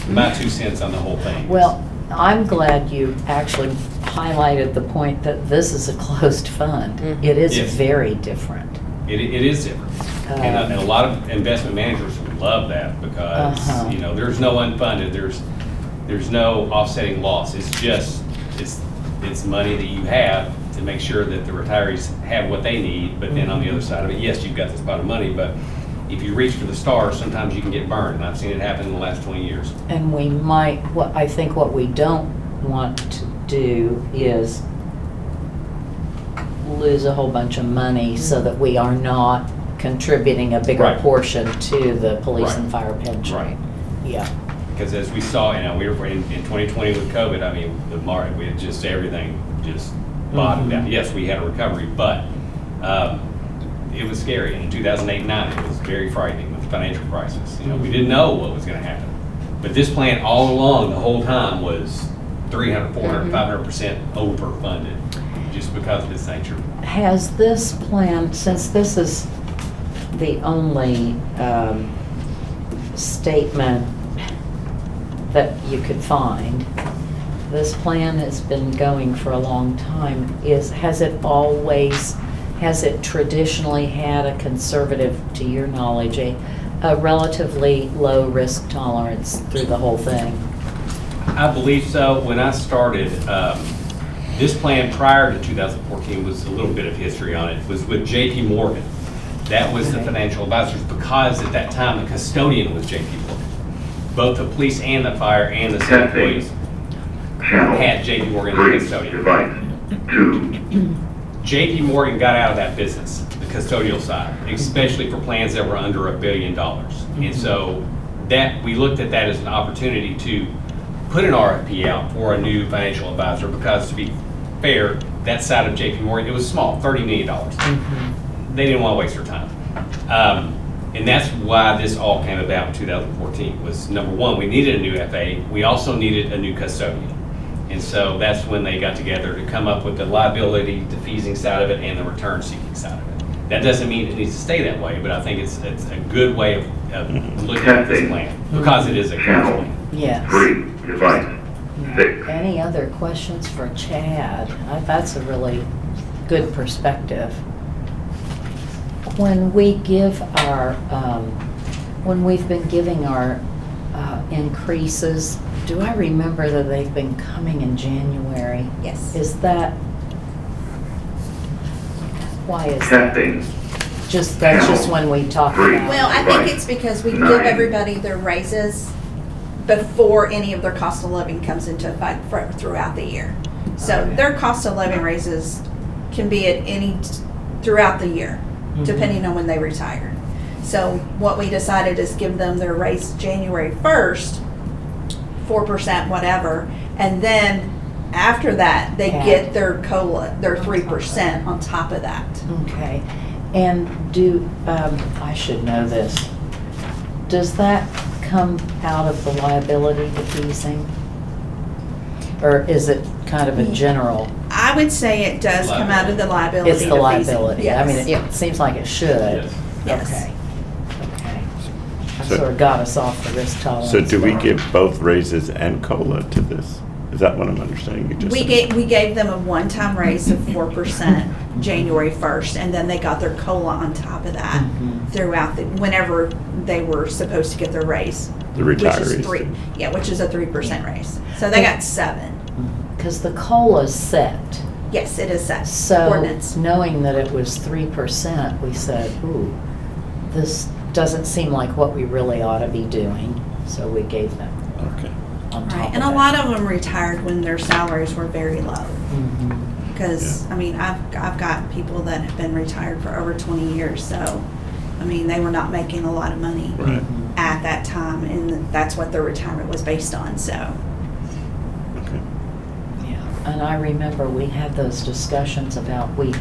my 2 cents on the whole thing. Well, I'm glad you actually highlighted the point that this is a closed fund. It is Yes. very different. It is different. And a lot of investment managers would love that because, there's no unfunded, there's no offsetting loss. It's just, it's money that you have to make sure that the retirees have what they need. But then on the other side of it, yes, you've got this pot of money, but if you reach for the stars, sometimes you can get burned. And I've seen it happen in the last 20 years. And we might, I think what we don't want to do is lose a whole bunch of money so that we are not contributing a bigger Right. portion to the police Right. and fire pension. Right. Yeah. Because as we saw, we were in 2020 with COVID, the market, we had just everything just bottomed out. Yes, we had a recovery, but it was scary. And in 2008 and 9, it was very frightening with the financial crisis. We didn't know what was going to happen. But this plan all along, the whole time, was 300, 400, 500% overfunded just because of its nature. Has this plan, since this is the only statement that you could find, this plan has been going for a long time. Has it traditionally had a conservative, to your knowledge, a relatively low risk tolerance through the whole thing? I believe so. When I started, this plan prior to 2014 was a little bit of history on it. It was with JP Morgan. That was the financial advisors, because at that time the custodian was JP Morgan. Both the police and the fire and the city employees had JP Morgan as the custodian. Device 2. JP Morgan got out of that business, the custodial side, especially for plans that were under $1 billion. And so that we looked at that as an opportunity to put an RFP out for a new financial advisor, because to be fair, that side of JP Morgan, it was small, $30 million. They didn't want to waste their time. And that's why this all came about in 2014, was number one, we needed a new FA. We also needed a new custodian. And so that's when they got together to come up with the liability defeasing side of it and the return seeking side of it. That doesn't mean it needs to stay that way, but I think it's a good way of looking at this plan, because it is a good plan. Yes. 3. Device 6. Any other questions for Chad? That's a really good perspective. When we give our, when we've been giving our increases, do I remember that they've been coming in January? Yes. Is that, why is that? Testing. That's just when we talk about. Well, I think it's because we give everybody their raises before any of their cost of living comes into effect throughout the year. So Okay. their cost of living raises can be at throughout the year, depending on when they retire. So what we decided is give them their raise January 1st, 4%, whatever, and then after that, they get their COLA, their 3% on top of that. Okay, and I should know this, does that come out of the liability defeasing? Or is it kind of a general? I I would say it does come out of the liability. It's the defeasing. liability. I mean, Yes. it seems like it should. Yes. Yes. Okay. Okay. That So- sort of got us off the risk tolerance. So do we bar. give both raises and COLA to this? Is that what I'm understanding? You just We said? gave them a one-time raise of 4% January 1st, and then they got their COLA on top of that Mhm. throughout whenever they were supposed to get their raise. The Which is retirees. 3, yeah, which is a 3% raise. So they got 7. Because the COLA's set. Yes, it is set. So Ordinance. knowing that it was 3%, we said, ooh, this doesn't seem like what we really ought to be doing. So we gave them Okay. on top Right, of and a that. lot of them retired when their salaries were very low. Mhm. Because, I mean, I've got people that have been retired for over 20 years, so, I mean, they were not making a lot of money Right. at that time, and that's what their retirement was based on, so. Okay. Yeah, and I remember we had those discussions about we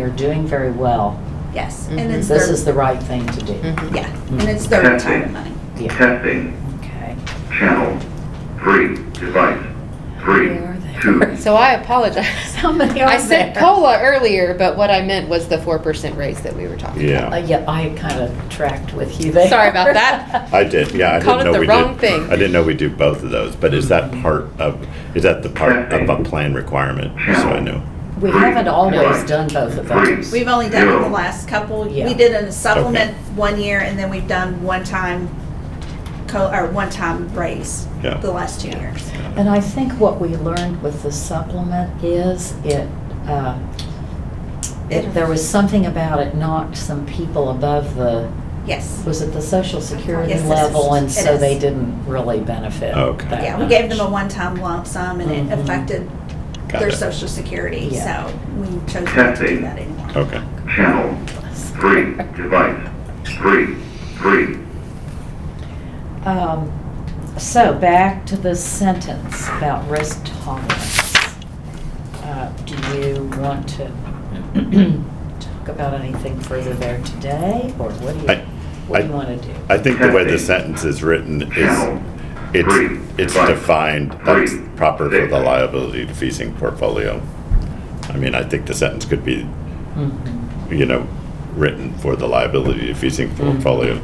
are doing very well. Yes, Mhm. and it's This their, is the right thing to do. Mhm. yeah, and it's their retirement money. Yeah. Testing, Okay. channel 3, device 3, Where are they? 2. So I apologize. How many are I said there? COLA earlier, but what I meant was the 4% raise that we were talking about. Yeah. Yeah, I kind of tracked with you there. Sorry about that. I did, yeah, I Called didn't it know the we wrong did. thing. I didn't know we do both of those, but is that the part of a plan requirement, just so I know? We haven't always done both of those. We've only done it the last couple, Yeah. we did a supplement Okay. one year, and then we've done one-time raise Yeah. the last 2 years. And I think what we learned with the supplement is there was something about it knocked some people above the, Yes. was it the social security Yes, it level? is. And It so is. they didn't really benefit. Okay. that Yeah, we gave them a much. one-time lump sum, and it Mhm. affected Got their it. social security, Yeah. so we chose not to do that anymore. Okay. Channel 3, device 3, 3. So back to the sentence about risk tolerance. Do you want to talk about anything further there today, or what do you want to do? I think the way the sentence is written is, it's defined, that's proper for the liability defeasing portfolio. I mean, I think the sentence could be, Mhm. written for the liability defeasing portfolio.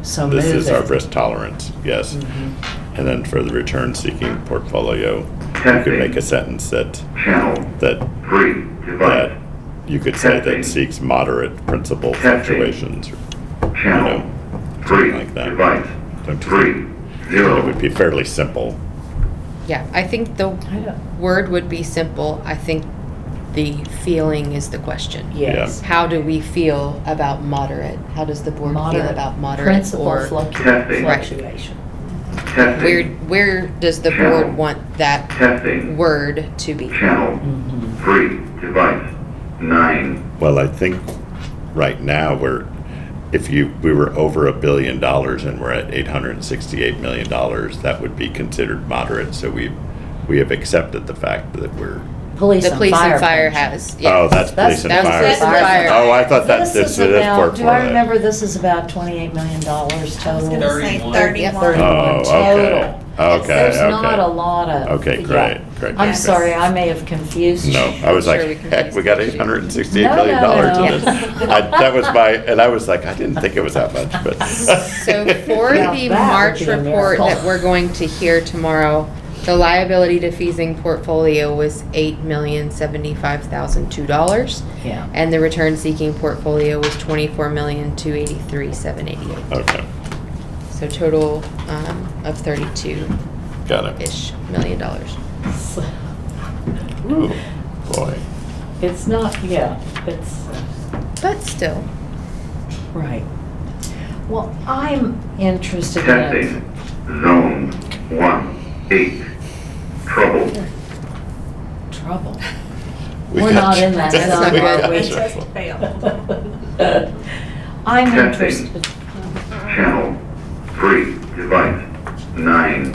So This move is our it. risk tolerance, yes. Mhm. And then for the return seeking portfolio, you could make a sentence that Channel 3, device. you could say that Testing. seeks moderate principal Testing. fluctuations, or Channel something 3, like that. device Don't you 3, think? It 0. would be fairly simple. Yeah, I think the I don't, word would be simple. I think the feeling is the question. yes. How do we feel about moderate? How does the board feel Moderate. about moderate? Principal Or Testing. fluctuation. Testing. where does the board want that Testing. word to be? Channel Mhm. 3, device 9. Well, I think right now we were over $1 billion and we're at $868 million, that would be considered moderate. So we have accepted the fact that we're, Police The and police fire. and fire pension. has, yeah. oh, that's police and That's fire. police and fire. Oh, I thought This this is was this about, do I portfolio. remember this is about $28 million I was total? gonna say 31. 31. 31 Oh, okay. total. Okay, There's okay. not a lot of. Okay, yeah. great. I'm Yes. sorry, I may have confused you. No, I was Sure, like, we can heck, please we got continue. $868 No, million no, in no. this. That was and I was like, I didn't think it was that much, but. So for Now the that would March be a report miracle. that we're going to hear tomorrow, the liability defeasing portfolio was $8,075,002. Yeah. And the return seeking portfolio was $24,283,788. Okay, So total of $32-ish got it. million. Ooh, boy. It's not, yeah, it's, But still, right. Well, I'm interested in, Testing. Zone 1, 8. Trouble. trouble. We We're got not in that That's zone, not are good. we? It just failed. I'm Testing. interested, Channel 3, device 9.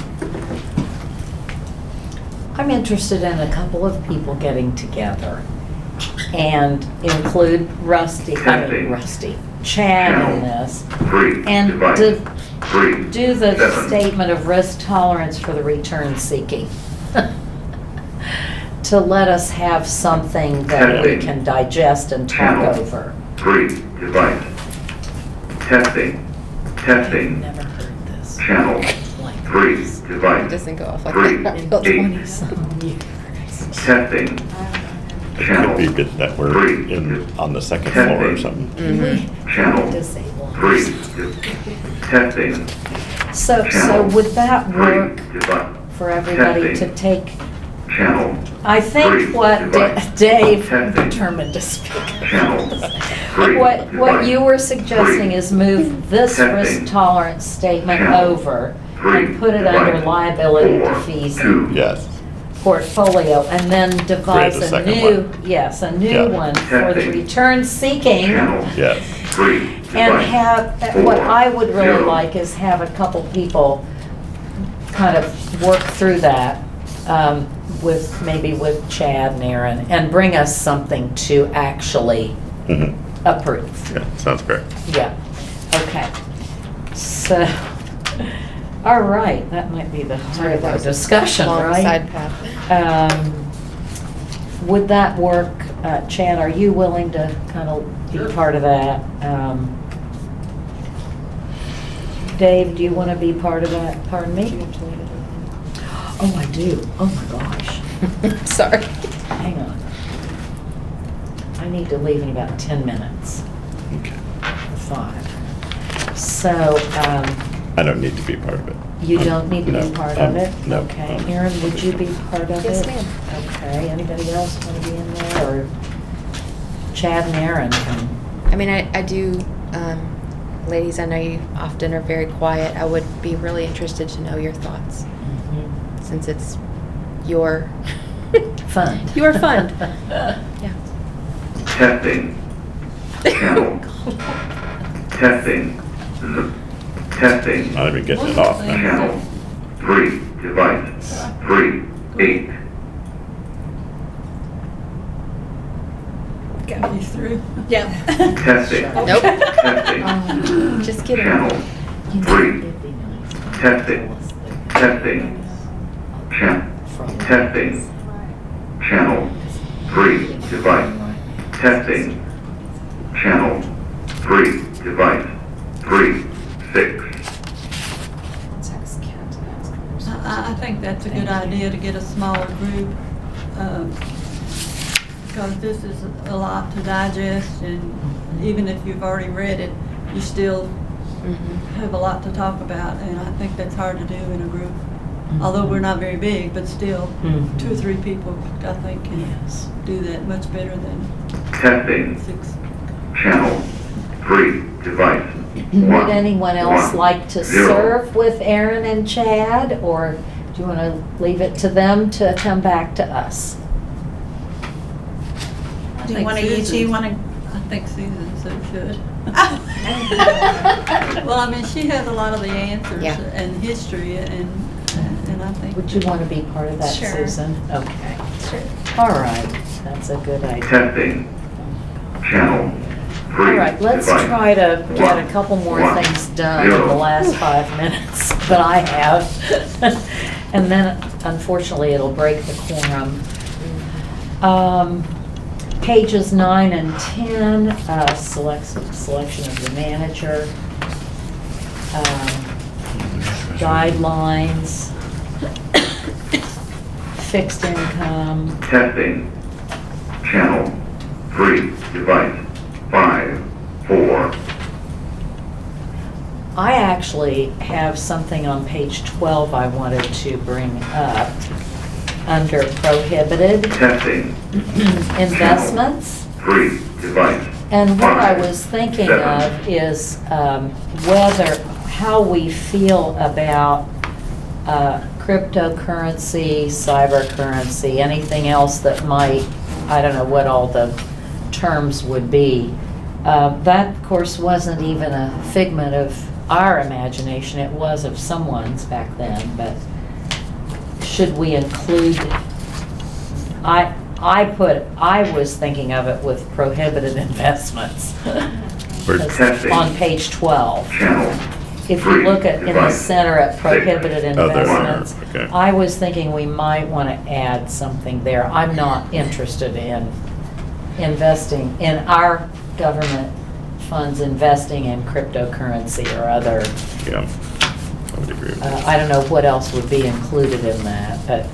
I'm interested in a couple of people getting together and include Chad in this. 3, And device 3. do the 7. statement of risk tolerance for the return seeking. to let us have something that we Testing. can digest and talk Channel. over. 3 device. Testing. Testing. Never heard this. Channel Like 3 this. It device. doesn't go off like Three. that. In Built 20-some years. Testing. It Channel could be good that we're 3. on the second floor or Testing. something. Mhm. Channel Disable. 3. Testing. So Channel would that 3 work device. for everybody to Testing. take? Channel I think Three. what Device. Dave, Testing. determined to speak. Channel 3 What device. you were suggesting is move this Testing. risk tolerance statement Channel over Three. and put it under Device. liability 4, defeasing 2. Yes. portfolio, and then devise Create a a second new, one. yes, a new Yeah. one for the Testing. return seeking. Channel Yes. 3 And device. have, what 4, I would really 0. like is have a couple people kind of work through that, with, maybe with Chad and Aaron, and bring us something to actually Mhm. approve. Yeah, sounds great. Yeah, okay. So, all right, that might be the heart of our discussion, Long right? side path. Would that work? Chad, are you willing to kind of be Sure. part of that? Dave, do you want to be part of that? Pardon me? Oh, I do. Oh, my gosh. Sorry. Hang on. I need to leave in about 10 minutes. Okay. 5. So, I don't need to be part of it. you don't need to be No, part of it? no, Okay. Aaron, would you be part of it? Yes, ma'am. Okay. Anybody else want to be in there? Or Chad and Aaron can? I mean, I do, ladies, I know you often are very quiet. I would be really interested to know your thoughts, since it's your Fun. Your fund. Yeah. Testing. Channel. Testing. Testing. Not even getting it off now. Channel 3 device. 3 8. Got me through. Yeah. Testing. Nope. Testing. Just kidding. Channel 3. Testing. Testing. Testing. Channel 3 device. Testing. Channel 3 device. 3 6. I think that's a good idea to get a smaller group, because this is a lot to digest, and even if you've already read it, you still have a lot to talk about, and I think that's hard to do in a group. Although we're not very big, but still, 2 or 3 people, I think, can Yes. do that much better than Testing. 6. Channel 3 device. Would anyone else like to 0. serve with Aaron and Chad, or do you want to leave it to them to come back to us? Do you want to, you two want to? I think Susan so should. Well, I mean, she has a lot of the answers Yeah. and history, and I think. Would you want to be part of that, Sure. Susan? Okay. Sure. All right, that's a good idea. Testing. Channel 3 All right, let's device. try to get a couple more 1, things done in the 0. last 5 minutes that I have. And then, unfortunately, it'll break the quorum. Pages 9 and 10, selection of the manager. Guidelines. Fixed income. Testing. Channel 3 device. 5 4. I actually have something on page 12 I wanted to bring up under prohibited Testing. investments. 3 device. And what I 5, was thinking 7. of is how we feel about cryptocurrency, cybercurrency, anything else that might, I don't know what all the terms would be. That, of course, wasn't even a figment of our imagination. It was of someone's back then, but should we include, I was thinking of it with prohibited investments. We're That's testing. on page 12. Channel if you look at, in the device. center at prohibited Oh, there are, investments, okay. I was thinking we might want to add something there. I'm not interested in investing, in our government funds investing in cryptocurrency or other, Yeah, I would agree with that. I don't know what else would be included in that, but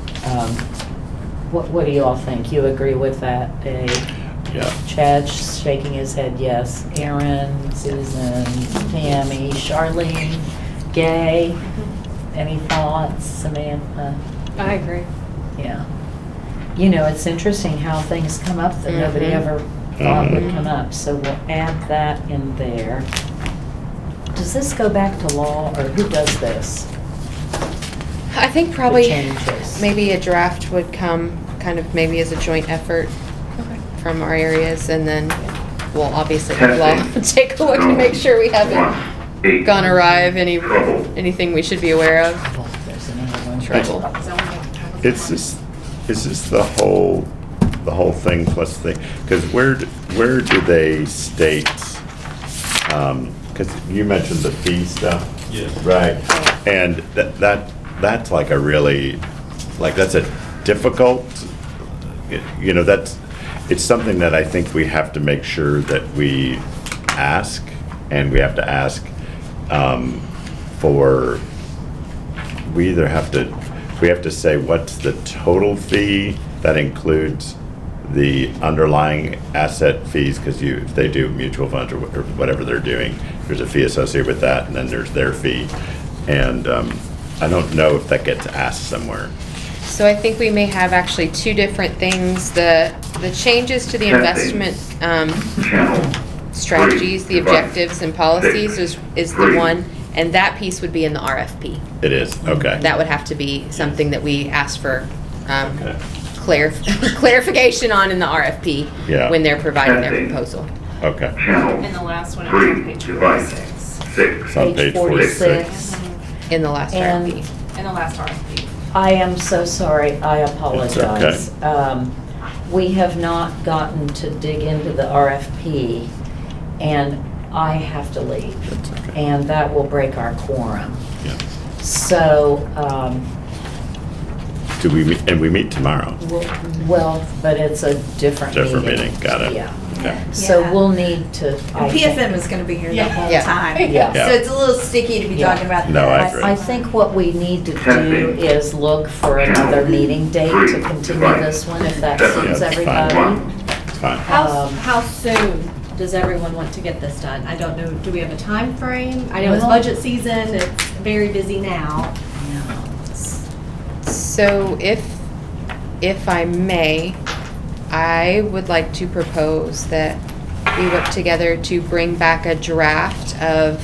what do you all think? You agree with that, Dave? Yeah. Chad's shaking his head yes. Aaron, Susan, Tammy, Charlene, Gay, any thoughts? Samantha? I agree. Yeah. You know, it's interesting how things come up that nobody ever thought would come up, so we'll add that in there. Does this go back to law, or who does this? I think probably changes. maybe a draft would come kind of maybe as a joint effort from our areas, and then we'll obviously have law take a look to make sure we haven't gone awry of anything we should be aware of. Oh, there's another one. Trouble. Is this the whole thing plus thing? Because where do they state, because you mentioned the fee stuff. Yes. Right, and that's like a really, like, that's a difficult, you know, it's something that I think we have to make sure that we ask, and we have to ask for, we have to say what's the total fee that includes the underlying asset fees, because if they do mutual funds or whatever they're doing, there's a fee associated with that, and then there's their fee. And I don't know if that gets asked somewhere. So I think we may have actually two different things. The changes to the investment strategies, the objectives and policies is the one, and that piece would be in the RFP. It is, okay. That would have to be something that we ask for Okay. clarification on in the RFP Yeah. when they're providing their proposal. Okay. And the last one is on page 46. It's on page 46. In the last And- RFP. In the last RFP. I am so sorry, I apologize. We have not gotten to dig into the RFP, and I have to leave. That's okay. And that will break our quorum. Yeah. So, Do we meet, and we meet tomorrow? well, but it's a different meeting. Different meeting, got it. Yeah. Okay. So Yeah. we'll need to. I And think- PFM is gonna be here the Yeah. whole Yeah. time. Yeah. Yeah. So it's a little sticky to be Yeah. talking about No, I this. agree. I think what we need to do is look for another meeting date to continue this one, if that Yeah, suits that's fine. everybody. It's fine. How soon does everyone want to get this done? I don't know, do we have a time frame? I know it's Well- budget season, it's very busy now. So if I may, I would like to propose that we work together to bring back a draft of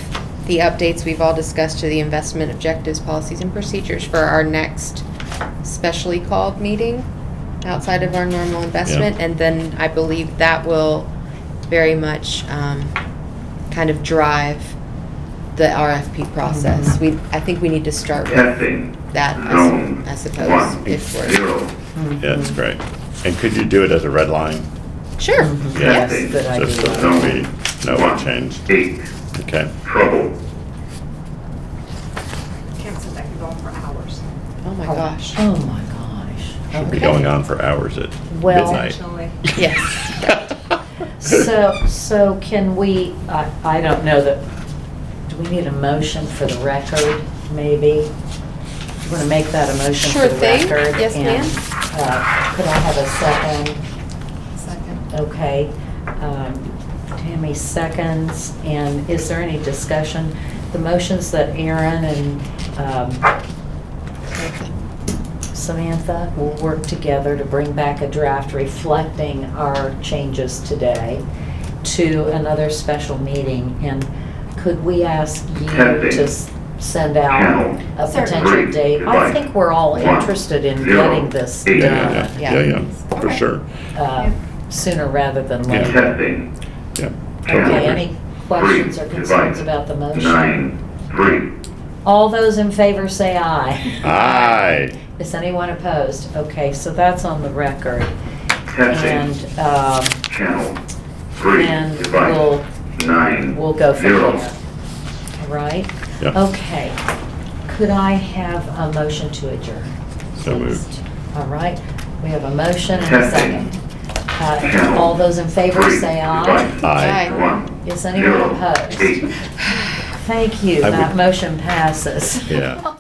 the updates we've all discussed to the investment objectives, policies, and procedures for our next specially called meeting outside of our normal investment. And then I believe that will very much kind of drive the RFP process. I think we need to start with Testing. that, Zone I suppose, 1, if we're. 0. Yeah, it's great. And could you do it as a red line? Sure. Yes, Testing. good idea. Just so that we know what changed. 8. Okay. Trouble. Kim said that could go on for hours. Oh my gosh. Oh, my gosh. Should be Okay. going on for hours at Well- midnight. Potentially. Yes. So can we, I don't know that, do we need a motion for the record, maybe? You want to make that a motion for Sure the thing. record? Yes, And, ma'am. could I have a second? Second. Okay. Tammy seconds, and is there any discussion? The motions that Aaron and Samantha will work together to bring back a draft reflecting our changes today to another special meeting. And could we ask you to send out a potential date? I think we're all interested in getting this Yeah, done yeah, for sure. sooner rather than Yeah. later. Testing. Yeah. Okay, any questions or concerns about the motion? 9, 3. All those in favor say aye. Aye. Is anyone opposed? Okay, so that's on the record. And Channel 3. and Device. 9. we'll go from 0. there. right? Yep. Okay. Could I have a motion to adjourn? So moved. All right, we have a motion and a Testing. second. All those in favor say aye. Aye. 1, Is anyone 0, opposed? 8. Thank you, I that would- motion passes. Yeah.